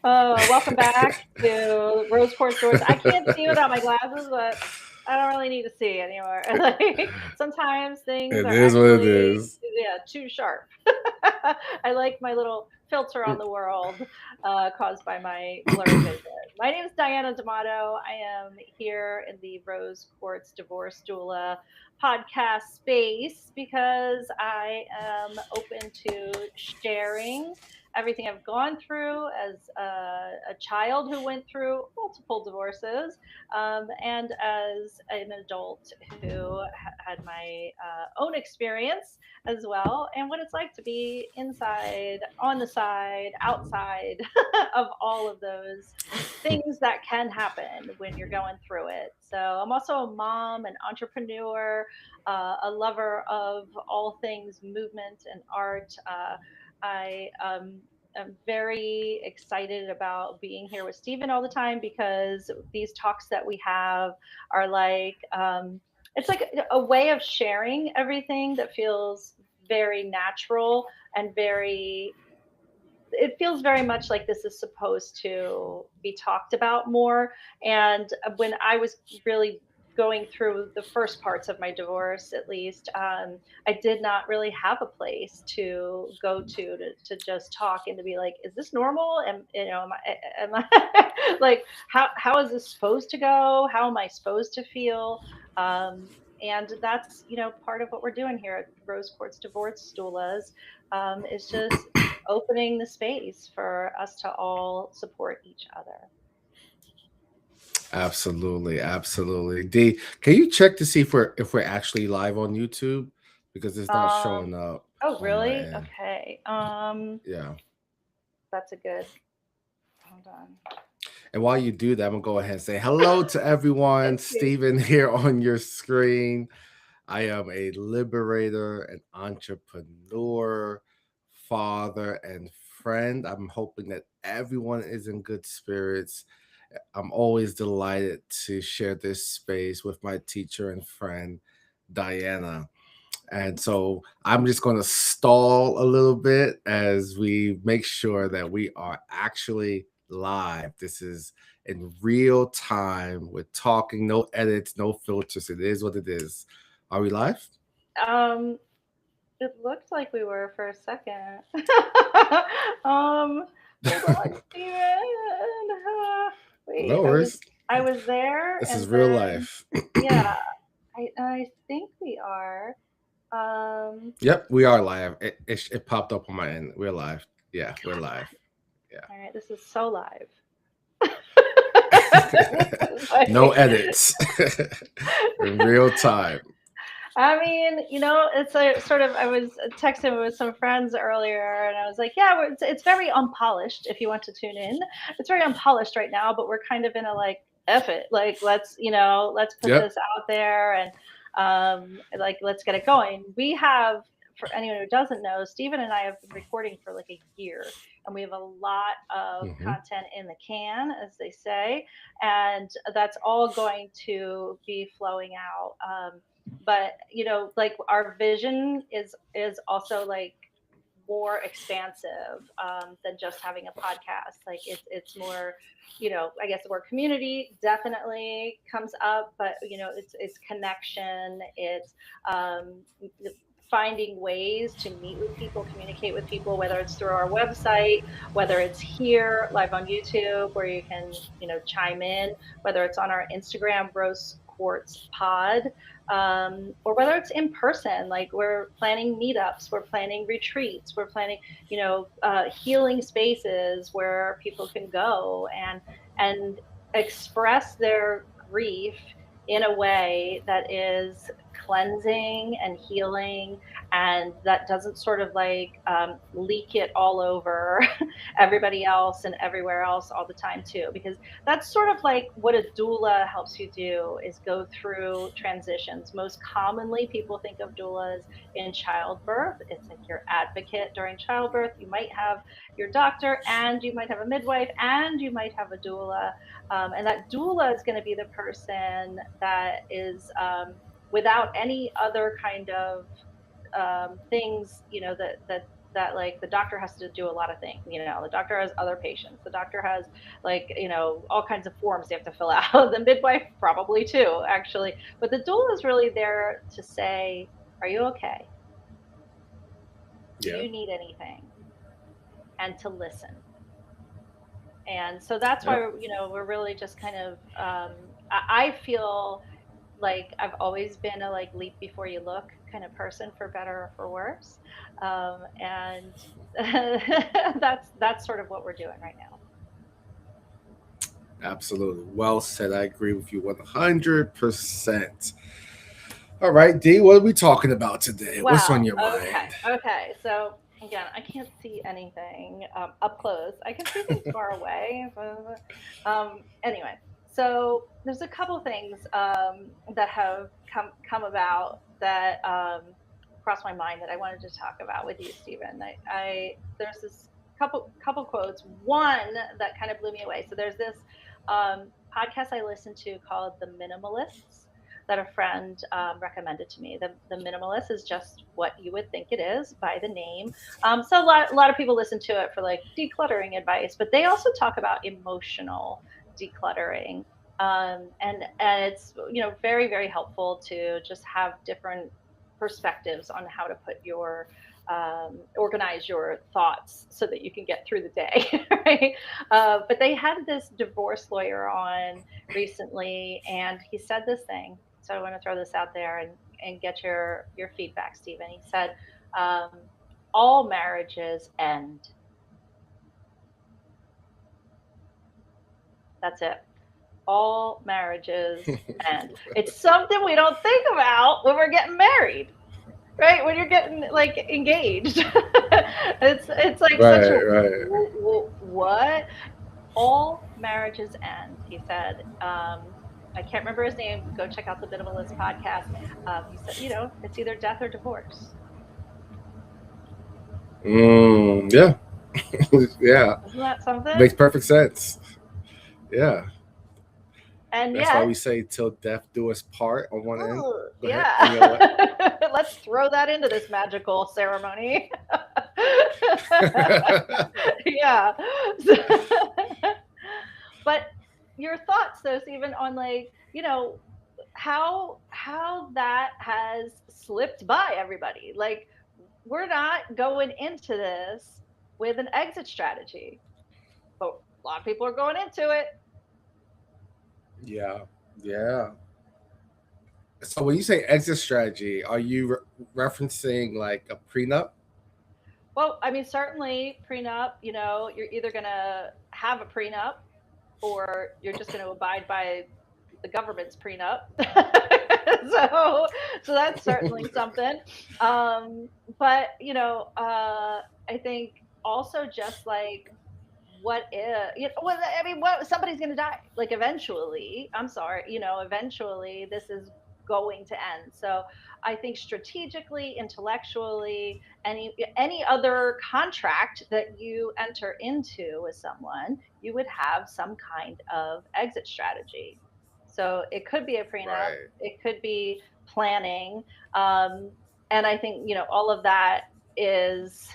Welcome back to Rose Quartz Doors. I can't see without my glasses, but I don't really need to see anymore. Like sometimes things It are is what it actually, is. yeah, too sharp. I like my little filter on the world caused by my blurry vision. My name is Diana D'Amato. I am here in the Rose Quartz Divorce Doula podcast space because I am open to sharing everything I've gone through as a child who went through multiple divorces, and as an adult who had my own experience as well, and what it's like to be inside, on the side, outside of all of those things that can happen when you're going through it. So I'm also a mom, an entrepreneur, a lover of all things movement and art. I'm very excited about being here with Stephen all the time because these talks that we have are like, it's like a way of sharing everything that feels very natural and very, it feels very much like this is supposed to be talked about more. And when I was really going through the first parts of my divorce, at least, I did not really have a place to go to just talk and to be like, is this normal? And am I like, how is this supposed to go? How am I supposed to feel? Um, and that's part of what we're doing here at Rose Quartz Divorce Doulas, is just opening the space for us to all support each other. Absolutely, absolutely. D, can you check to see if we're actually live on YouTube? Because it's not Um, showing up oh, on my really? end. Okay. Yeah. That's a good. Hold on. And while you do that, I'm gonna go ahead and say hello to everyone. Thank you. Stephen here on your screen. I am a liberator, an entrepreneur, father, and friend. I'm hoping that everyone is in good spirits. I'm always delighted to share this space with my teacher and friend, Diana. And so I'm just going to stall a little bit as we make sure that we are actually live. This is in real time. We're talking, no edits, no filters. It is what it is. Are we live? Um, it looked like we were for a second. um, Hold on, Steven. Wait, No I was worries. I was there, This is and real then life. yeah, I think we are. Um, Yep, we are live. It popped up on my end. We're live. Yeah, we're live. all right, this is so live. No Like, edits. In real time. I mean, it's a sort of. I was texting with some friends earlier, and I was like, "Yeah, it's very unpolished. If you want to tune in, it's very unpolished right now, but we're kind of in a like, F it, like let's put Yep. this out there and like let's get it going." We have, for anyone who doesn't know, Stephen and I have been recording for like a year, and we have a lot of Hmm. content in the can, as they say, and that's all going to be flowing out. But like our vision is also like more expansive, than just having a podcast. Like it's more, I guess the word community definitely comes up, but it's connection. It's um, finding ways to meet with people, communicate with people, whether it's through our website, whether it's here live on YouTube where you can chime in, whether it's on our Instagram Rose Quartz Pod, or whether it's in person. Like we're planning meetups, we're planning retreats, we're planning healing spaces where people can go and express their grief in a way that is cleansing and healing, and that doesn't sort of like leak it all over everybody else and everywhere else all the time too, because that's sort of like what a doula helps you do, is go through transitions. Most commonly people think of doulas in childbirth. It's like your advocate during childbirth. You might have your doctor, and you might have a midwife, and you might have a doula, and that doula is going to be the person that is, without any other kind of things, that that like the doctor has to do a lot of things. You know, the doctor has other patients. The doctor has like, you know, all kinds of forms they have to fill out. The midwife probably too, actually. But the doula is really there to say, "Are you okay? Do Yeah. you need anything?" And to listen. And so that's why, Yep. you know, we're really just kind of I feel like I've always been a like leap before you look kind of person, for better or for worse. And that's sort of what we're doing right now. Absolutely. Well said. I agree with you 100%. All right, D, what are we talking about today? What's on Wow. your mind? Okay. Okay. So again, I can't see anything up close. I can see things far away. Anyway, so there's a couple things that have come about that crossed my mind that I wanted to talk about with you, Stephen. I there's this couple quotes. One that kind of blew me away. So there's this podcast I listened to called The Minimalists that a friend recommended to me. The minimalist is just what you would think it is by the name. So a lot of people listen to it for like decluttering advice, but they also talk about emotional decluttering. And it's, you know, very, very helpful to just have different perspectives on how to put your organize your thoughts so that you can get through the day, right? But they had this divorce lawyer on recently, and he said this thing. So I want to throw this out there and get your feedback, Stephen. He said, um, "All marriages end." That's it. All marriages end. It's something we don't think about when we're getting married, right? When you're getting like engaged, it's like such a Right, right. what? All marriages end, he said. I can't remember his name. Go check out the Minimalist podcast. He said, you know, it's either death or divorce. Yeah, yeah. Isn't that something? Makes perfect sense. Yeah. And That's why yet, we say till death do us part on one end. ugh, Go ahead. yeah, Any other way? let's throw that into this magical ceremony. Yeah. But your thoughts, though, Stephen, on like, you know, how that has slipped by everybody. Like, we're not going into this with an exit strategy, but a lot of people are going into it. Yeah, yeah. So when you say exit strategy, are you referencing like a prenup? Well, I mean, certainly prenup, you know, you're either going to have a prenup or you're just going to abide by the government's prenup. so, so that's certainly something. Um, but you know, I think also just like what if, you know, well, I mean, what, somebody's going to die, like eventually. I'm sorry, you know, eventually this is going to end. So I think strategically, intellectually, any other contract that you enter into with someone, you would have some kind of exit strategy. So it could be a prenup, Right, it could be planning, um, and I think, you know, all of that is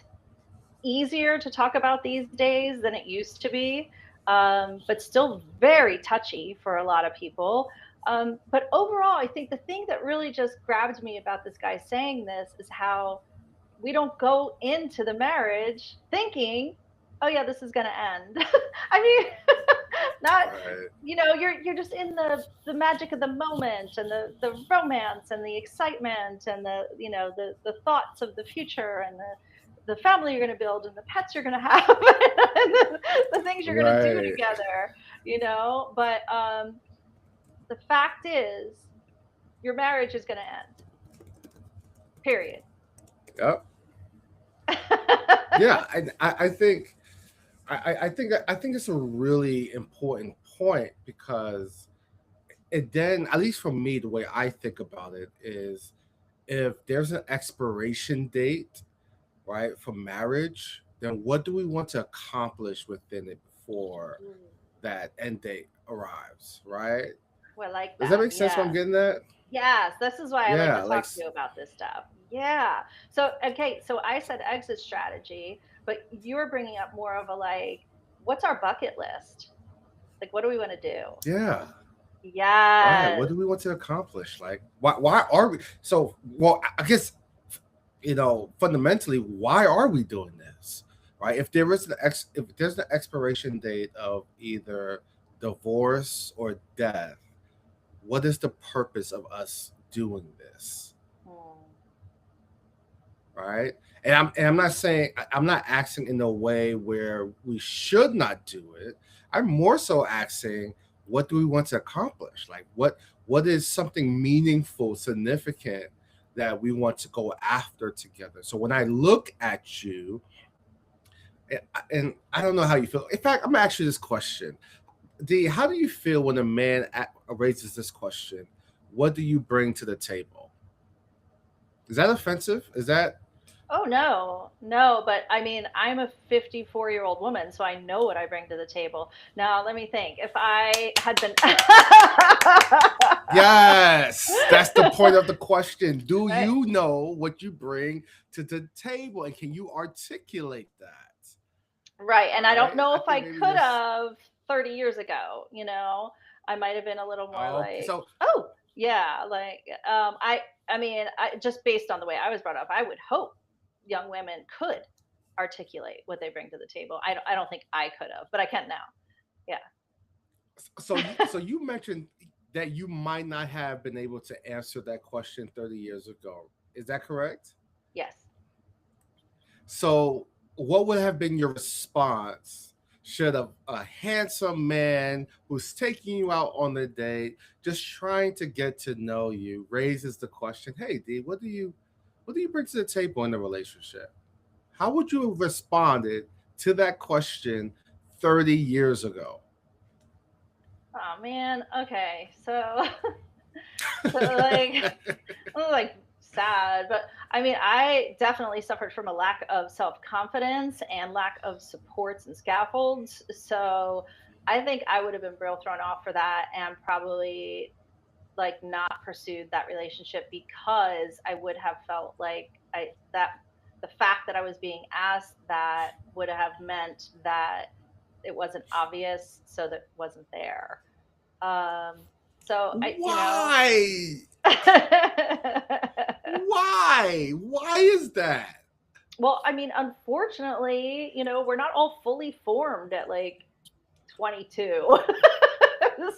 easier to talk about these days than it used to be, but still very touchy for a lot of people. But overall, I think the thing that really just grabbed me about this guy saying this is how we don't go into the marriage thinking, "Oh yeah, this is going to end." I mean, not, right, you know, you're just in the magic of the moment and the romance and the excitement and the, you know, the thoughts of the future and the family you're going to build and the pets you're going to have and the things you're going to do right. together, you know. But the fact is, your marriage is going to end. Period. Yep. Yeah, I think I think it's a really important point because it then, at least for me, the way I think about it is if there's an expiration date, right, for marriage, then what do we want to accomplish within it before Ooh, that end date arrives, right? I like Does that that. make sense what I'm Yeah. getting at? Yes, this is why I like to Yeah, talk to you about this stuff. Yeah. So, okay, so I said exit strategy, but you're bringing up more of a like, what's our bucket list? Like, what do we want to do? Yeah. Right. What Yes. do we want to accomplish? Like, why are we so? Well, I guess fundamentally, why are we doing this? Right? If there's an expiration date of either divorce or death, what is the purpose of us doing this? Hmm. Right? And I'm not saying I'm not asking in a way where we should not do it. I'm more so asking, what do we want to accomplish? Like, what is something meaningful, significant that we want to go after together? So when I look at you, and I don't know how you feel. In fact, I'm gonna ask you this question: D, how do you feel when a man raises this question? What do you bring to the table? Is that offensive? Is that Oh no, no, but I mean, I'm a 54-year-old woman, so I know what I bring to the table. Now, let me think. If I had been Yes, that's the point of the question. Do right, you know what you bring to the table, and can you articulate that? right, and I don't Right? know I if think I maybe could this. have 30 years ago, I might have been a little more Okay, like, so "Oh, yeah," like I mean, just based on the way I was brought up, I would hope young women could articulate what they bring to the table. I don't think I could have, but I can now. Yeah. so you mentioned that you might not have been able to answer that question 30 years ago. Is that correct? Yes. So, what would have been your response should a handsome man who's taking you out on a date, just trying to get to know you, raises the question, "Hey, D, what do you bring to the table in the relationship?" How would you have responded to that question 30 years ago? Oh man. Okay. So so like like sad, but I mean, I definitely suffered from a lack of self-confidence and lack of supports and scaffolds. So I think I would have been real thrown off for that and probably like not pursued that relationship because I would have felt like I that the fact that I was being asked that would have meant that it wasn't obvious, so that wasn't there. Um, so Why? Why is that? well, I mean, unfortunately, we're not all fully formed at like 22.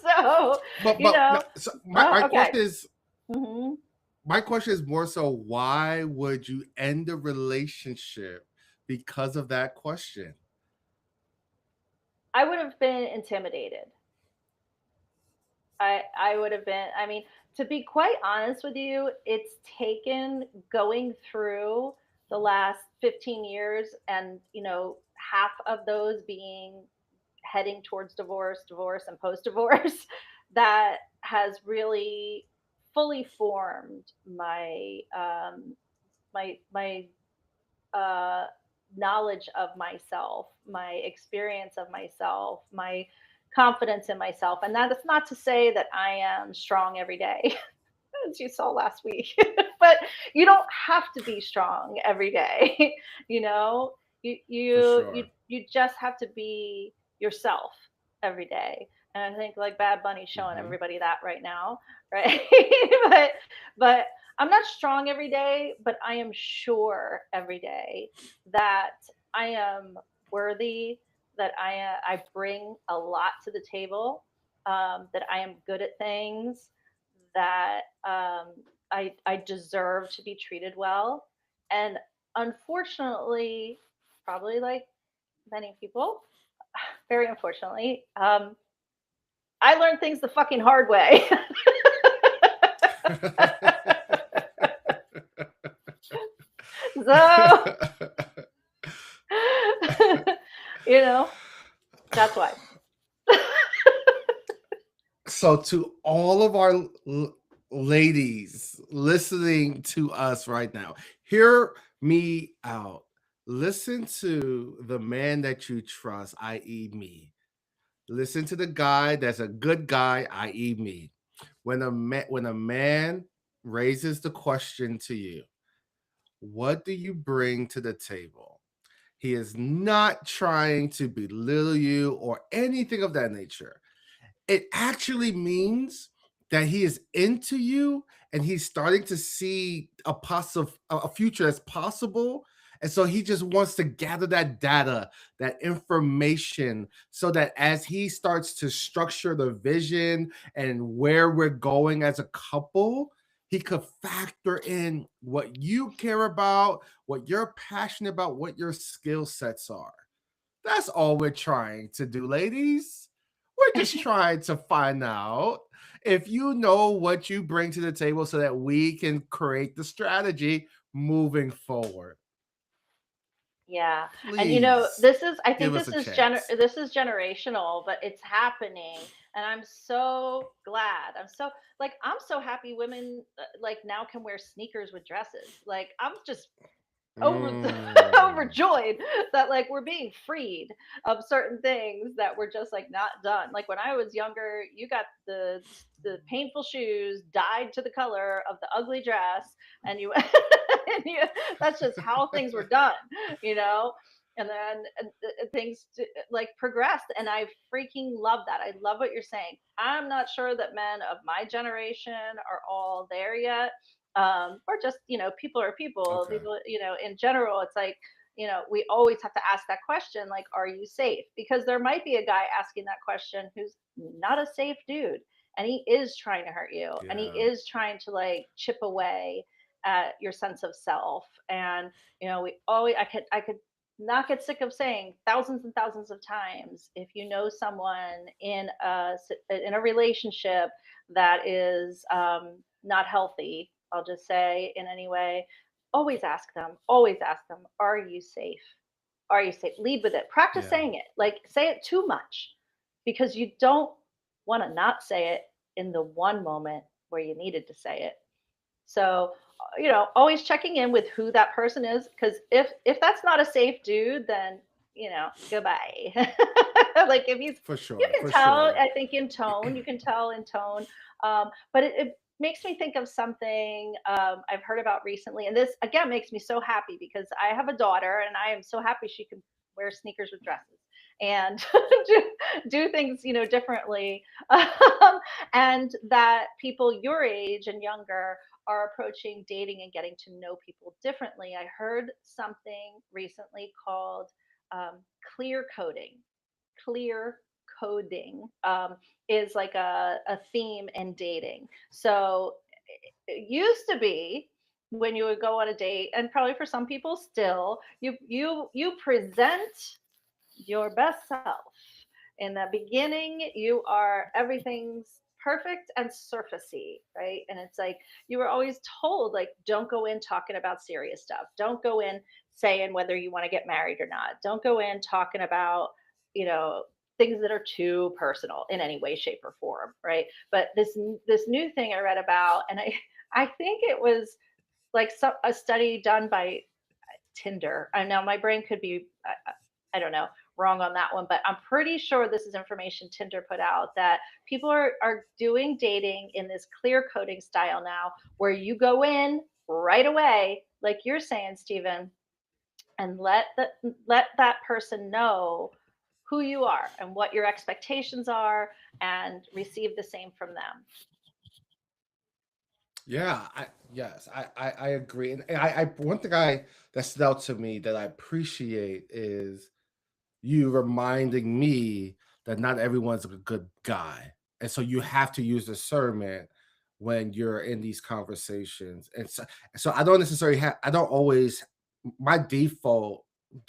So, you But know, so oh, okay. Hmm. my question is more so, why would you end a relationship because of that question? I would have been intimidated. I would have been, I mean, to be quite honest with you, it's taken going through the last 15 years and, half of those being heading towards divorce, divorce, and post divorce that has really fully formed my uh, knowledge of myself, my experience of myself, my confidence in myself. And that is not to say that I am strong every day, as you saw last week. But you don't have to be strong every day. you know, you For you you sure. you just have to be yourself every day. And I think like Bad Bunny's showing Hmm. everybody that right now, right? but but I'm not strong every day, but I am sure every day that I am worthy, that I bring a lot to the table, that I am good at things, that I deserve to be treated well. And unfortunately, probably like many people, very unfortunately, I learned things the fucking hard way. So, you know, that's why. So, to all of our ladies listening to us right now, hear me out. Listen to the man that you trust, i.e., me. Listen to the guy that's a good guy, i.e., me. When a man raises the question to you, What do you bring to the table? He is not trying to belittle you or anything of that nature. It actually means that he is into you and he's starting to see a future as possible, and so he just wants to gather that data, that information, so that as he starts to structure the vision and where we're going as a couple, he could factor in what you care about, what you're passionate about, what your skill sets are. That's all we're trying to do, ladies. We're just trying to find out if you know what you bring to the table so that we can create the strategy moving forward. Yeah. And Please this is I think give us a chance. this is generational, but it's happening, and I'm so glad. I'm so happy women like now can wear sneakers with dresses. Like I'm just over Mm, overjoyed that like we're being freed of certain things that were just like not done. Like when I was younger, you got the painful shoes dyed to the color of the ugly dress, and you, and you that's just how things were done, you know. And then like progressed, and I freaking love that. I love what you're saying. I'm not sure that men of my generation are all there yet, or just people are people. okay. People, in general, it's like we always have to ask that question, like, are you safe? Because there might be a guy asking that question who's not a safe dude, and he is trying to hurt you, and he Yeah, is trying to like chip away at your sense of self. And we always I could not get sick of saying thousands and thousands of times, if you know someone in a relationship that is not healthy, I'll just say, in any way, always ask them, are you safe? Are you safe? Lead with it. Practice yeah, saying it. Like, say it too much, because you don't want to not say it in the one moment where you needed to say it. So, always checking in with who that person is, because if that's not a safe dude, then goodbye. Like if he's, for you sure, can for tell. sure. I think in tone, you can tell in tone. But it makes me think of something I've heard about recently, and this again makes me so happy because I have a daughter, and I am so happy she can wear sneakers with dresses and do things differently. And that people your age and younger are approaching dating and getting to know people differently. I heard something recently called um, clear coding. Clear coding is like a theme in dating. So it used to be, when you would go on a date, and probably for some people still, you present your best self. In the beginning, you are everything's perfect and surfacey, right? And it's like you were always told, like, don't go in talking about serious stuff. Don't go in saying whether you want to get married or not. Don't go in talking about, you know, things that are too personal in any way, shape, or form, right? But this new thing I read about, and I think it was like a study done by Tinder. I know my brain could be, I don't know, wrong on that one, but I'm pretty sure this is information Tinder put out, that people are doing dating in this clear coding style now, where you go in right away, like you're saying, Stephen, and let that person know who you are and what your expectations are, and receive the same from them. Yeah, I agree. And I one thing I that stood out to me that I appreciate is you reminding me that not everyone's a good guy. And so you have to use discernment when you're in these conversations. And so I don't necessarily have I don't always my default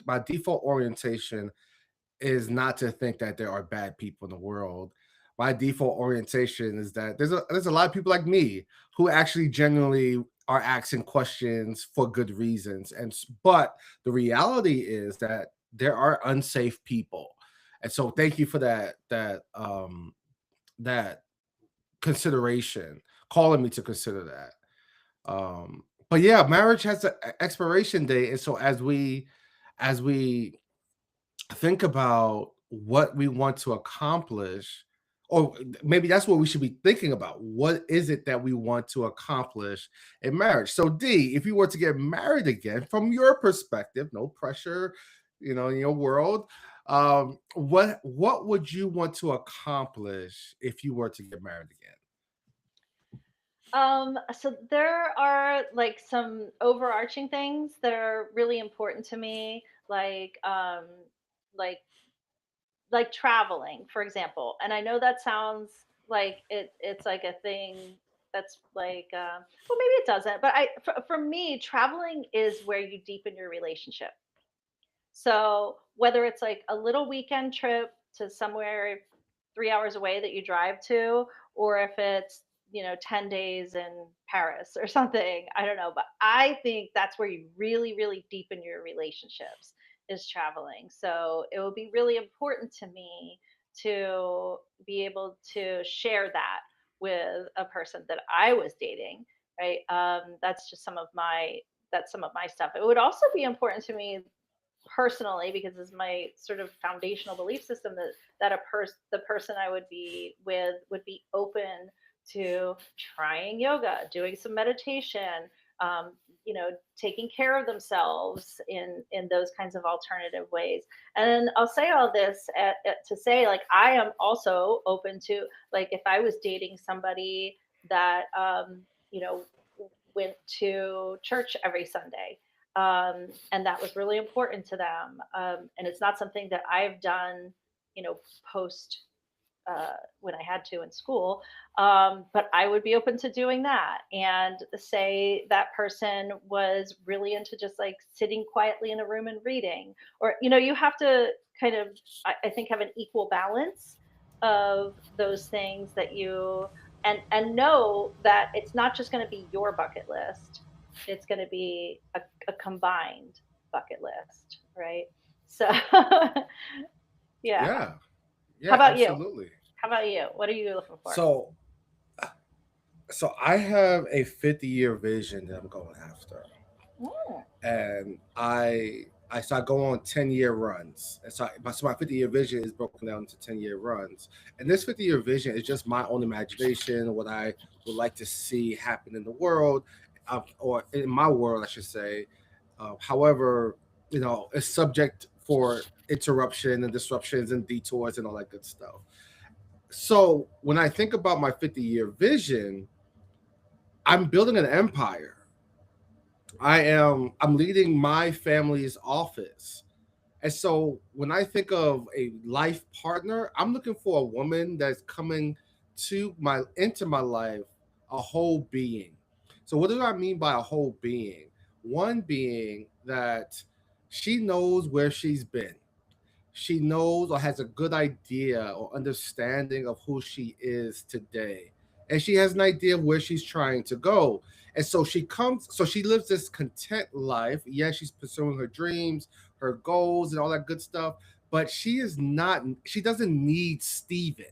my default orientation is not to think that there are bad people in the world. My default orientation is that there's a lot of people like me who actually genuinely are asking questions for good reasons. But the reality is that there are unsafe people. And so thank you for that consideration, calling me to consider that. But yeah, marriage has an expiration date. And so as we think about what we want to accomplish, or maybe that's what we should be thinking about. What is it that we want to accomplish in marriage? So, D, if you were to get married again, from your perspective, no pressure, in your world, what would you want to accomplish if you were to get married again? So there are like some overarching things that are really important to me, like traveling, for example. And I know that sounds like it's like a thing that's like, well, maybe it doesn't, but for me, traveling is where you deepen your relationship. So whether it's like a little weekend trip to somewhere 3 hours away that you drive to, or if it's, 10 days in Paris or something, I don't know. But I think that's where you really, really deepen your relationships is traveling. So it would be really important to me to be able to share that with a person that I was dating, right? That's just some of my stuff. It would also be important to me personally, because this is my sort of foundational belief system, that the person I would be with would be open to trying yoga, doing some meditation, um, taking care of themselves in those kinds of alternative ways. And I'll say all this to say, like, I am also open to, like, if I was dating somebody that went to church every Sunday, and that was really important to them. And it's not something that I've done, post when I had to in school. But I would be open to doing that. And say that person was really into just like sitting quietly in a room and reading, or, you have to kind of, I think, have an equal balance of those things that you, and know that it's not just going to be your bucket list. It's going to be a combined bucket list, right? So, yeah. Yeah, How yeah, about you? absolutely. How about you? What are you looking for? So, so I have a 50-year vision that I'm going after, Mm, and I go on 10-year runs. And so my 50-year vision is broken down into 10-year runs. And this 50-year vision is just my own imagination, what I would like to see happen in the world, or in my world, I should say. However, it's subject for interruption and disruptions and detours and all that good stuff. So when I think about my 50-year vision, I'm building an empire. I'm leading my family's office. And so when I think of a life partner, I'm looking for a woman that's coming into my life a whole being. So what do I mean by a whole being? One being that she knows where she's been. She knows or has a good idea or understanding of who she is today. And she has an idea of where she's trying to go. And so she lives this content life. Yes, she's pursuing her dreams, her goals, and all that good stuff. But she doesn't need Steven.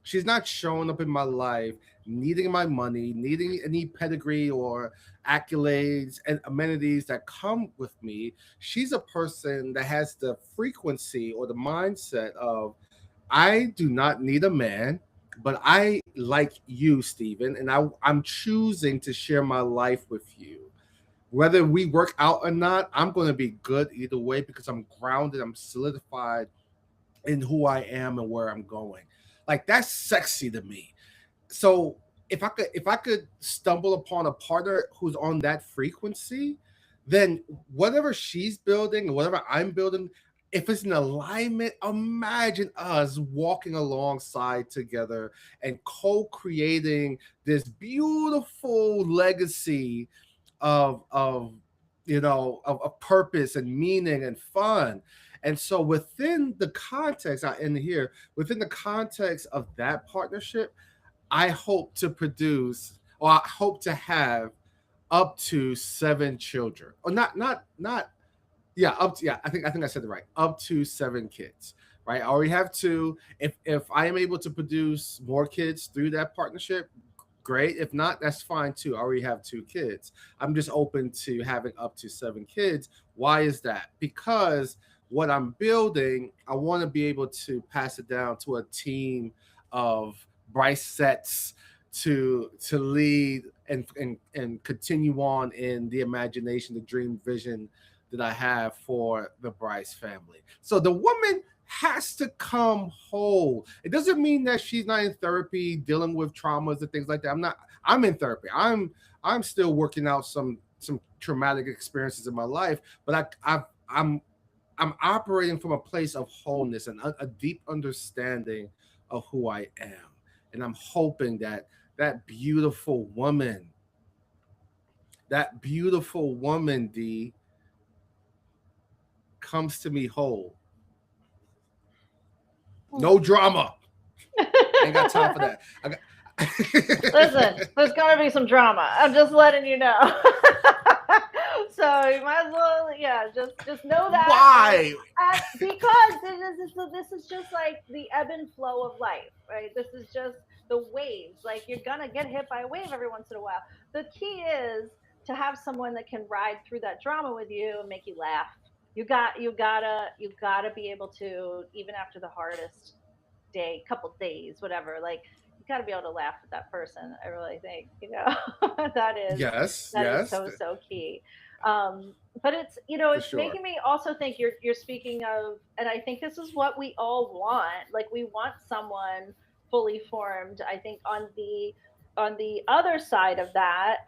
She's not showing up in my life needing my money, needing any pedigree or accolades and amenities that come with me. She's a person that has the frequency or the mindset of, I do not need a man, but I like you, Stephen, and I'm choosing to share my life with you. Whether we work out or not, I'm going to be good either way because I'm grounded, I'm solidified in who I am and where I'm going. Like, that's sexy to me. So if I could stumble upon a partner who's on that frequency, then whatever she's building or whatever I'm building, if it's in alignment, imagine us walking alongside together and co-creating this beautiful legacy of of purpose and meaning and fun. And so within the context, I end here, within the context of that partnership, I hope to produce, or I hope to have, up to 7 children. Or not yeah, I think I said it right. Up to 7 kids. Right. I already have two. If I am able to produce more kids through that partnership, great. If not, that's fine too. I already have 2 kids. I'm just open to having up to 7 kids. Why is that? Because what I'm building, I want to be able to pass it down to a team of Bryce sets to lead and continue on in the imagination, the dream vision that I have for the Bryce family. So the woman has to come whole. It doesn't mean that she's not in therapy dealing with traumas and things like that. I'm in therapy. I'm still working out some traumatic experiences in my life, but I'm operating from a place of wholeness and a deep understanding of who I am. And I'm hoping that that beautiful woman, that beautiful woman, D, comes to me whole. No drama. I ain't got time for that. I got Listen, there's gonna be some drama. I'm just letting you know. So you might as well, yeah, just know that, Why? and because this is just like the ebb and flow of life, right? This is just the waves. Like you're gonna get hit by a wave every once in a while. The key is to have someone that can ride through that drama with you and make you laugh. You gotta be able to, even after the hardest day, couple days, whatever. Like you got to be able to laugh with that person. I really think, that is Yes, that is yes, so so key. But for it's sure. making me also think you're speaking of, and I think this is what we all want. Like we want someone fully formed. I think on the other side of that,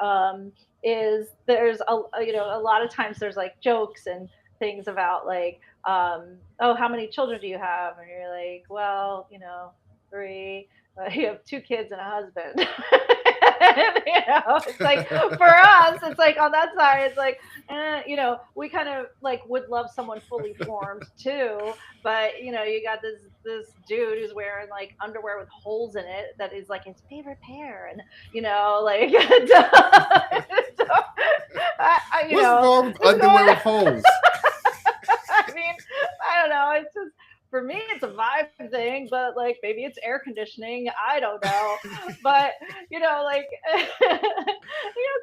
is there's a lot of times there's like jokes and things about like, oh, how many children do you have? And you're like, well, three. You have two kids and a husband. It's like for us, it's like on that side, it's like, we kind of like would love someone fully formed too, but you got this dude who's wearing like underwear with holes in it that is like his favorite pair, and like so, What's wrong with it's going. underwear with holes? I mean, I don't know. It's just for me, it's a vibe thing, but like maybe it's air conditioning. I don't know, but like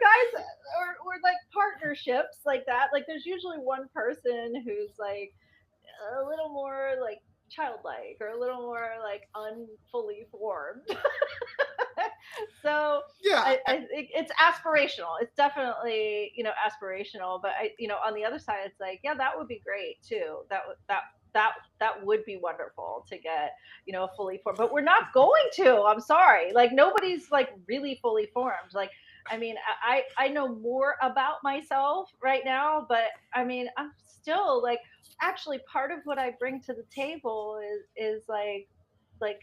guys or like partnerships like that. Like, there's usually one person who's like a little more like childlike or a little more like unfully formed. So Yeah, I think it's aspirational. It's definitely aspirational, but on the other side, it's like, yeah, that would be great too. That would be wonderful to get fully formed. But we're not going to. I'm sorry. Like nobody's like really fully formed. Like I mean, I know more about myself right now, but I mean, I'm still like actually part of what I bring to the table is like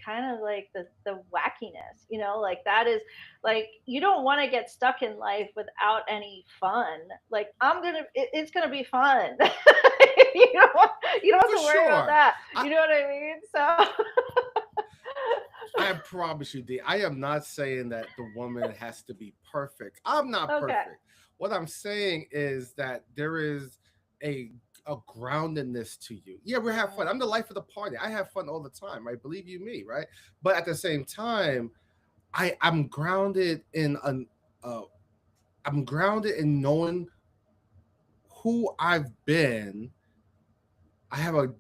kind of like the wackiness, like that is like you don't want to get stuck in life without any fun. Like it's gonna be fun. You don't for have to worry about sure. that. I You know what I mean? So I promise you, D. I am not saying that the woman has to be perfect. I'm not okay. perfect. What I'm saying is that there is a a groundedness to you. Yeah, we have fun. I'm the life of the party. I have fun all the time, right? Believe you me, right? But at the same time, I'm grounded in an I'm grounded in knowing who I've been. I have a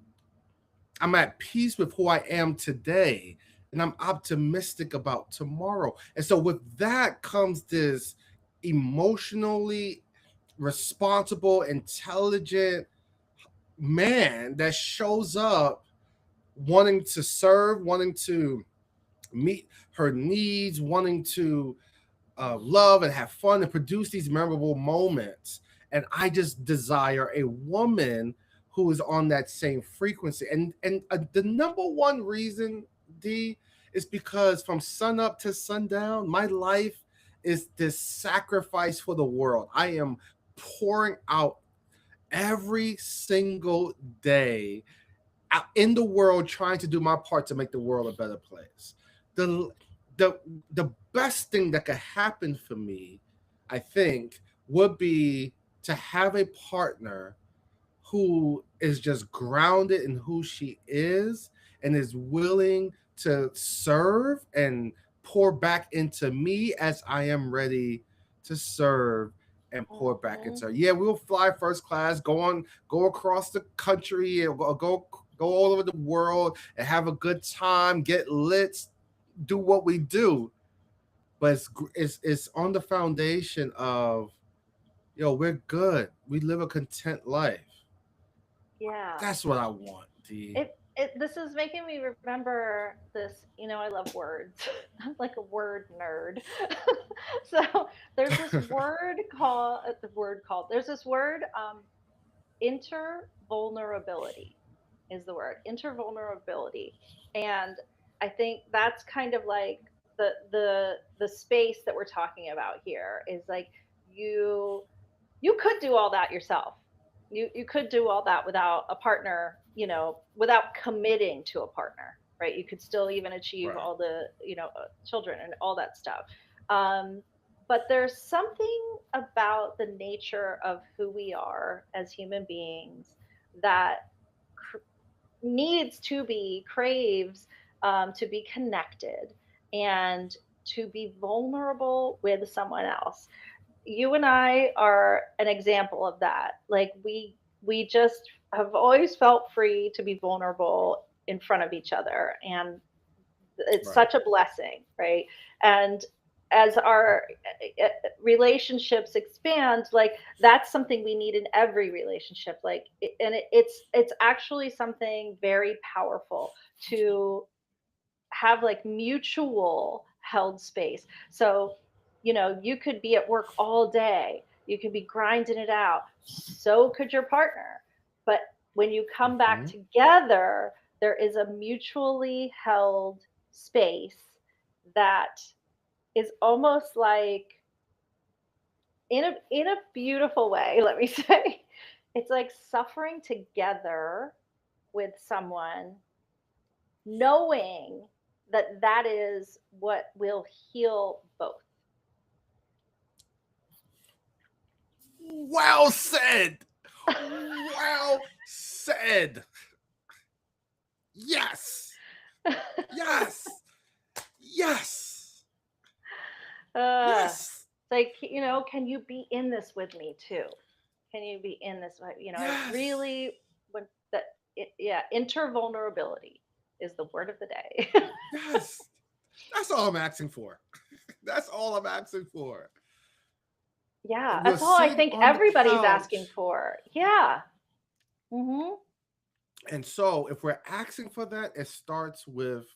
I'm at peace with who I am today, and I'm optimistic about tomorrow. And so with that comes this emotionally responsible, intelligent man that shows up wanting to serve, wanting to meet her needs, wanting to love and have fun and produce these memorable moments. And I just desire a woman who is on that same frequency. And the number one reason, D, is because from sun up to sundown, my life is this sacrifice for the world. I am pouring out every single day out in the world trying to do my part to make the world a better place. The the the best thing that could happen for me, I think, would be to have a partner who is just grounded in who she is and is willing to serve and pour back into me as I am ready to serve and pour back Hmm. into her. Yeah, we'll fly first class, go across the country, and go all over the world and have a good time, get lit, do what we do, but it's on the foundation of, we're good. We live a content life. Yeah. That's what I want, D. It this is making me remember this, I love words. I'm like a word nerd. So there's this word called there's this word, intervulnerability is the word, intervulnerability. And I think that's kind of like the space that we're talking about here is like, you you could do all that yourself. You could do all that without a partner, without committing to a partner, right? You could still even achieve Right. all the, children and all that stuff. Um, but there's something about the nature of who we are as human beings that needs to be, craves, to be connected and to be vulnerable with someone else. You and I are an example of that. Like, we just have always felt free to be vulnerable in front of each other, and it's Right. such a blessing, right? And as our relationships expand, like, that's something we need in every relationship. Like, it's actually something very powerful to have like mutual held space. So, you could be at work all day, you could be grinding it out, so could your partner. But when you come back Hmm. together, there is a mutually held space that is almost like, in a beautiful way, let me say, it's like suffering together with someone, knowing that that is what will heal both. Well said. Well said. Yes. Yes. Yes. Yes. It's like, can you be in this with me too? Can you be in this? I Yes. really, when that, yeah, intervulnerability is the word of the day. Yes. That's all I'm asking for. That's all I'm asking for. Yeah, We're that's all I sitting think on the everybody's asking couch. for. Yeah. Mhm. And so, if we're asking for that, it starts with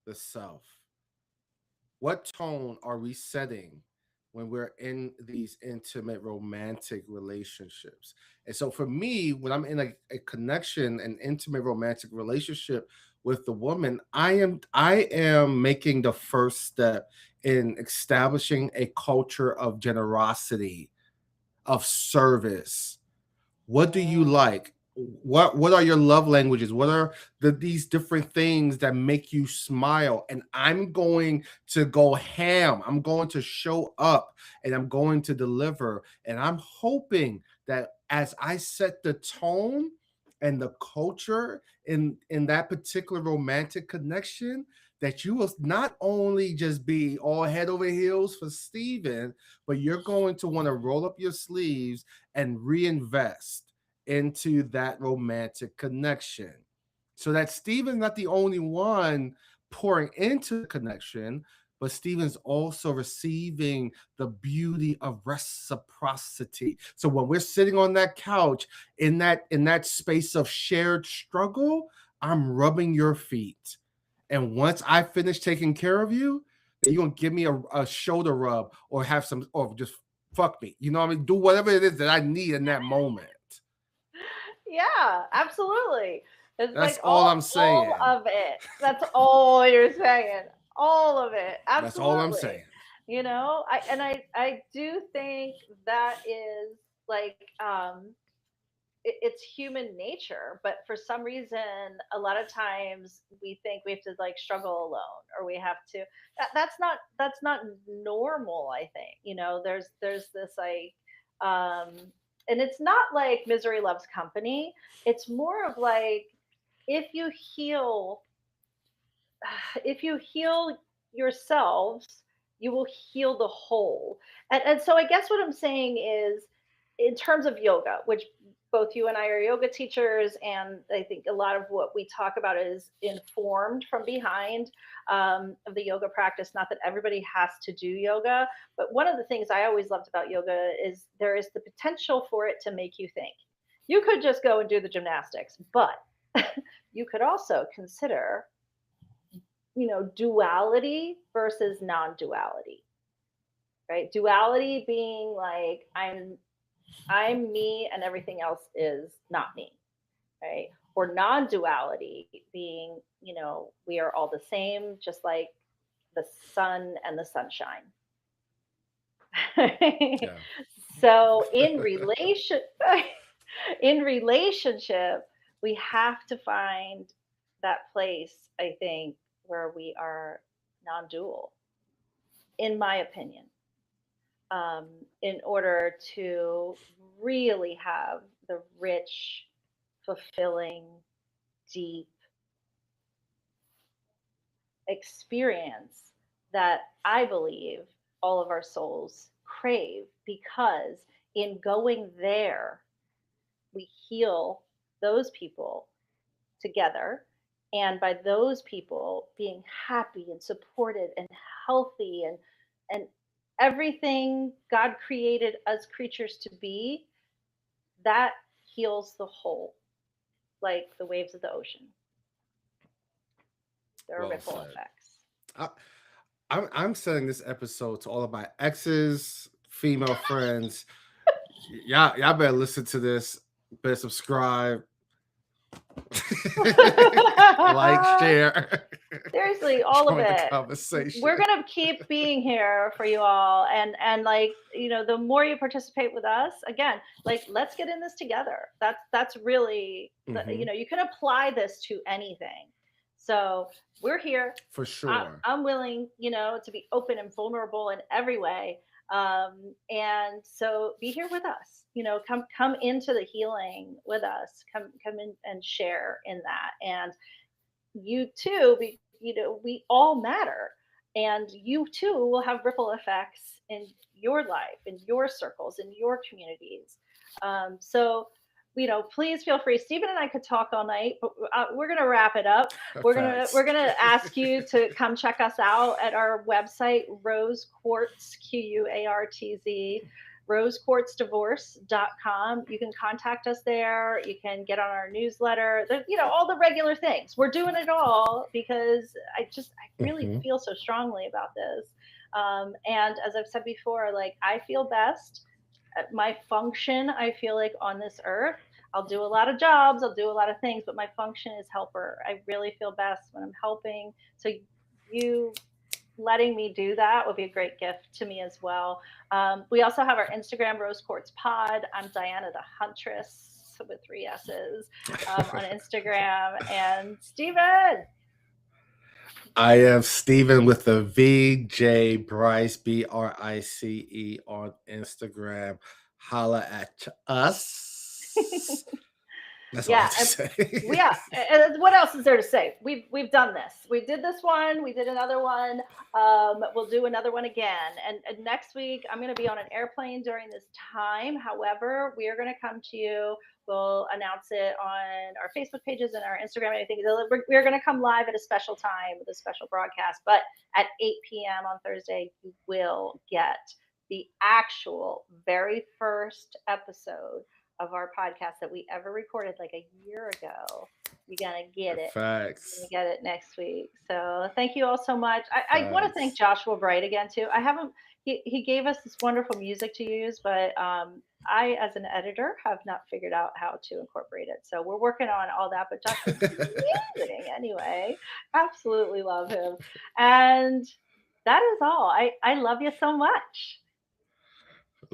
the self. What tone are we setting when we're in these intimate romantic relationships? And so for me, when I'm in a connection, an intimate romantic relationship with the woman, I am making the first step in establishing a culture of generosity, of service. What do you Mm. like? What are your love languages? What are these different things that make you smile? And I'm going to go ham. I'm going to show up and I'm going to deliver. And I'm hoping that as I set the tone and the culture in that particular romantic connection, that you will not only just be all head over heels for Steven, but you're going to want to roll up your sleeves and reinvest into that romantic connection so that Steven's not the only one pouring into the connection, but Steven's also receiving the beauty of reciprocity. So when we're sitting on that couch in that space of shared struggle, I'm rubbing your feet. And once I finish taking care of you, then you're gonna give me a shoulder rub or have some or just fuck me. You know what I mean? Do whatever it is that I need in that moment. Yeah, absolutely. It's like That's all I'm all saying. of it. That's all you're saying. All of it. That's all I'm Absolutely. saying. I do think that is like, it's human nature, but for some reason a lot of times we think we have to like struggle alone, or we have to, that's not normal. I think, there's this like, um and it's not like misery loves company. It's more of like, if you heal, if you heal yourselves, you will heal the whole. And so I guess what I'm saying is, in terms of yoga, which both you and I are yoga teachers, and I think a lot of what we talk about is informed from behind of the yoga practice. Not that everybody has to do yoga, but one of the things I always loved about yoga is there is the potential for it to make you think. You could just go and do the gymnastics, but you could also consider, duality versus non-duality, right? Duality being like I'm me and everything else is not me, right? Or non-duality being, we are all the same, just like the sun and the sunshine. Yeah. So in relationship, we have to find that place, I think, where we are non-dual, in my opinion, um, in order to really have the rich, fulfilling, deep experience that I believe all of our souls crave, because in going there, we heal those people together. And by those people being happy and supported and healthy and everything God created us creatures to be, that heals the whole, like the waves of the ocean. There are Well ripple said. effects. I, I'm sending this episode to all of my exes, female friends. Y'all better listen to this. Better subscribe, like, share, Seriously, all of join the it. conversation. We're gonna keep being here for you all, and like, the more you participate with us, again, like, let's get in this together. That's really Hmm. you can apply this to anything. So we're here. For I, sure. I'm willing, to be open and vulnerable in every way. And so be here with us. Come into the healing with us. Come in and share in that. And you too, we all matter, and you too will have ripple effects in your life, in your circles, in your communities. So please feel free. Stephen and I could talk all night, but we're going to wrap it up. we're going to Facts. we're going to ask you to come check us out at our website, Rose Quartz, Quartz, rosequartzdivorce.com. You can contact us there. You can get on our newsletter. There's, all the regular things. We're doing it all because I really Hmm. feel so strongly about this. And as I've said before, like, I feel best at my function. I feel like on this earth, I'll do a lot of jobs, I'll do a lot of things, but my function is helper. I really feel best when I'm helping. So you letting me do that would be a great gift to me as well. We also have our Instagram, Rose Quartz Pod. I'm Diana the Huntress with three S's on Instagram. And Steven. I am Steven with a V, J Bryce, Brice on Instagram. Holla at us. That's all I Yeah, have to say. yeah. And what else is there to say? We've done this. We did this one. We did another one. We'll do another one again. And next week I'm going to be on an airplane during this time. However, we are going to come to you. We'll announce it on our Facebook pages and our Instagram and everything. We're going to come live at a special time with a special broadcast. But at 8 p.m. on Thursday, you will get the actual very first episode of our podcast that we ever recorded like a year ago. You're gonna get it. You're Facts. gonna get it next week. So thank you all so much. I want to thank Facts. Joshua Bright again too. I haven't. He gave us this wonderful music to use, but I, as an editor, have not figured out how to incorporate it. So we're working on all that. But Joshua's amazing anyway. Absolutely love him. And that is all. I love you so much.